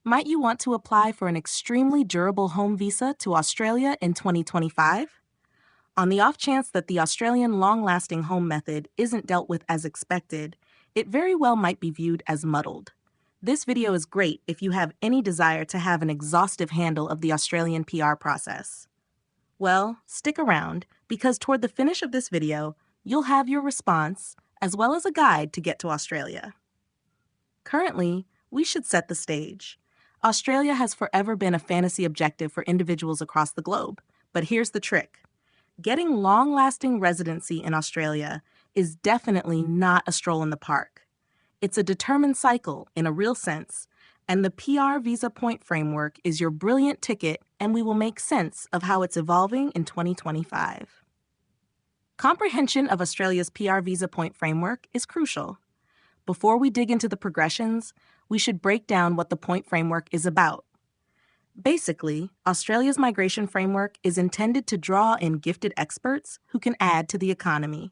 Might you want to apply for an extremely durable home visa to Australia in 2025? On the off chance that the Australian long-lasting home method isn't dealt with as expected, it very well might be viewed as muddled. This video is great if you have any desire to have an exhaustive handle of the Australian PR process. Well, stick around, because toward the finish of this video, you'll have your response, as well as a guide to get to Australia. Currently, we should set the stage. Australia has forever been a fantasy objective for individuals across the globe, but here's the trick. Getting long-lasting residency in Australia is definitely not a stroll in the park. It's a determined cycle in a real sense, and the PR visa point framework is your brilliant ticket, and we will make sense of how it's evolving in 2025. Comprehension of Australia's PR visa point framework is crucial. Before we dig into the progressions, we should break down what the point framework is about. Basically, Australia's migration framework is intended to draw in gifted experts who can add to the economy.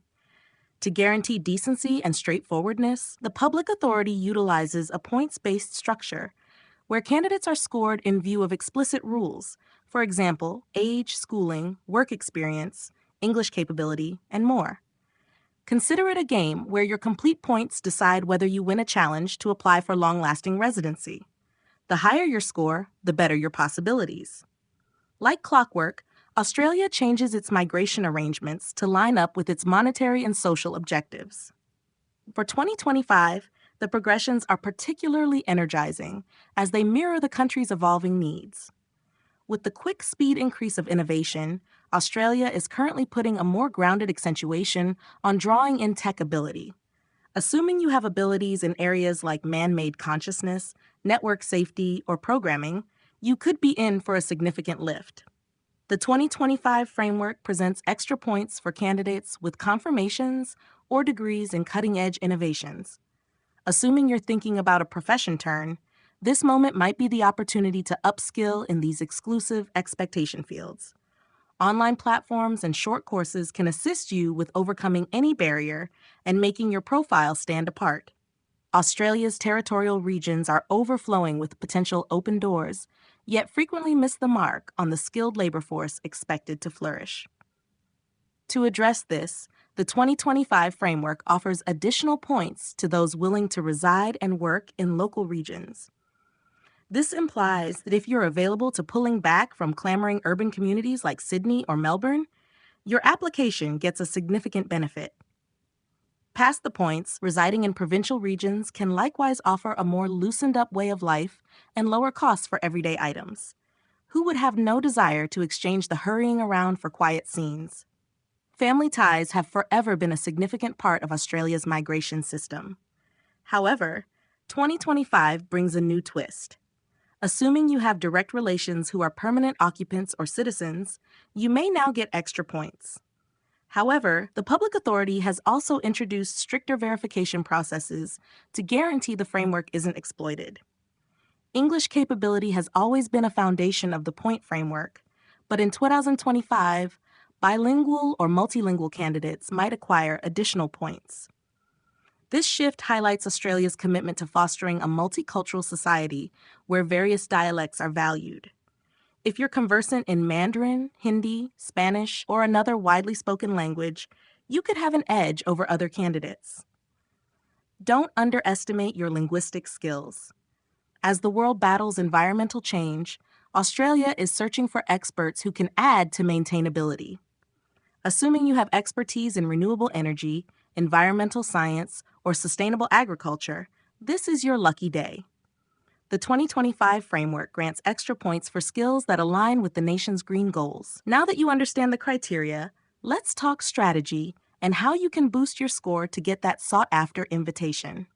To guarantee decency and straightforwardness, the public authority utilizes a points-based structure where candidates are scored in view of explicit rules, for example, age, schooling, work experience, English capability, and more. Consider it a game where your complete points decide whether you win a challenge to apply for long-lasting residency. The higher your score, the better your possibilities. Like clockwork, Australia changes its migration arrangements to line up with its monetary and social objectives. For 2025, the progressions are particularly energizing as they mirror the country's evolving needs. With the quick speed increase of innovation, Australia is currently putting a more grounded accentuation on drawing in tech ability. Assuming you have abilities in areas like man-made consciousness, network safety, or programming, you could be in for a significant lift. The 2025 framework presents extra points for candidates with confirmations or degrees in cutting-edge innovations. Assuming you're thinking about a profession turn, this moment might be the opportunity to upskill in these exclusive expectation fields. Online platforms and short courses can assist you with overcoming any barrier and making your profile stand apart. Australia's territorial regions are overflowing with potential open doors, yet frequently miss the mark on the skilled labor force expected to flourish. To address this, the 2025 framework offers additional points to those willing to reside and work in local regions. This implies that if you're available to pulling back from clamoring urban communities like Sydney or Melbourne, your application gets a significant benefit. Past the points, residing in provincial regions can likewise offer a more loosened-up way of life and lower costs for everyday items. Who would have no desire to exchange the hurrying around for quiet scenes? Family ties have forever been a significant part of Australia's migration system. However, 2025 brings a new twist. Assuming you have direct relations who are permanent occupants or citizens, you may now get extra points. However, the public authority has also introduced stricter verification processes to guarantee the framework isn't exploited. English capability has always been a foundation of the point framework, but in 2025, bilingual or multilingual candidates might acquire additional points. This shift highlights Australia's commitment to fostering a multicultural society where various dialects are valued. If you're conversant in Mandarin, Hindi, Spanish, or another widely spoken language, you could have an edge over other candidates. Don't underestimate your linguistic skills. As the world battles environmental change, Australia is searching for experts who can add to maintainability. Assuming you have expertise in renewable energy, environmental science, or sustainable agriculture, this is your lucky day. The 2025 framework grants extra points for skills that align with the nation's green goals. Now that you understand the criteria, let's talk strategy and how you can boost your score to get that sought-after invitation.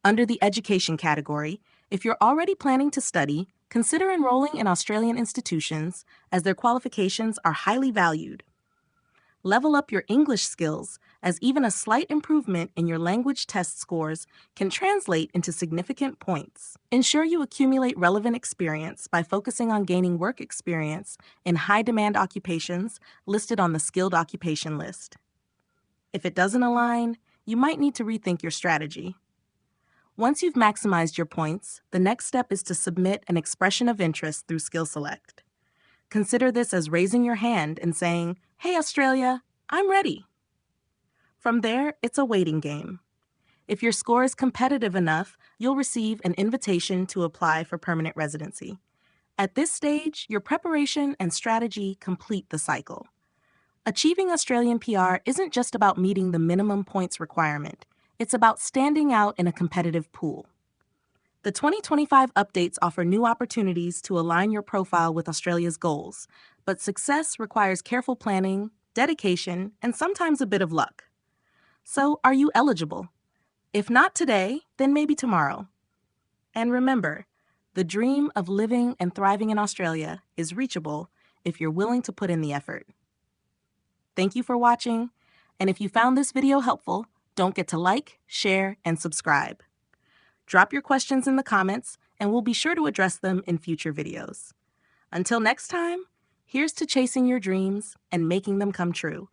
Under the education category, if you're already planning to study, consider enrolling in Australian institutions as their qualifications are highly valued. Level up your English skills, as even a slight improvement in your language test scores can translate into significant points. Ensure you accumulate relevant experience by focusing on gaining work experience in high-demand occupations listed on the skilled occupation list. If it doesn't align, you might need to rethink your strategy. Once you've maximized your points, the next step is to submit an expression of interest through Skill Select. Consider this as raising your hand and saying, "Hey Australia, I'm ready." From there, it's a waiting game. If your score is competitive enough, you'll receive an invitation to apply for permanent residency. At this stage, your preparation and strategy complete the cycle. Achieving Australian PR isn't just about meeting the minimum points requirement. It's about standing out in a competitive pool. The 2025 updates offer new opportunities to align your profile with Australia's goals, but success requires careful planning, dedication, and sometimes a bit of luck. So, are you eligible? If not today, then maybe tomorrow. And remember, the dream of living and thriving in Australia is reachable if you're willing to put in the effort. Thank you for watching, and if you found this video helpful, don't forget to like, share, and subscribe. Drop your questions in the comments, and we'll be sure to address them in future videos. Until next time, here's to chasing your dreams and making them come true.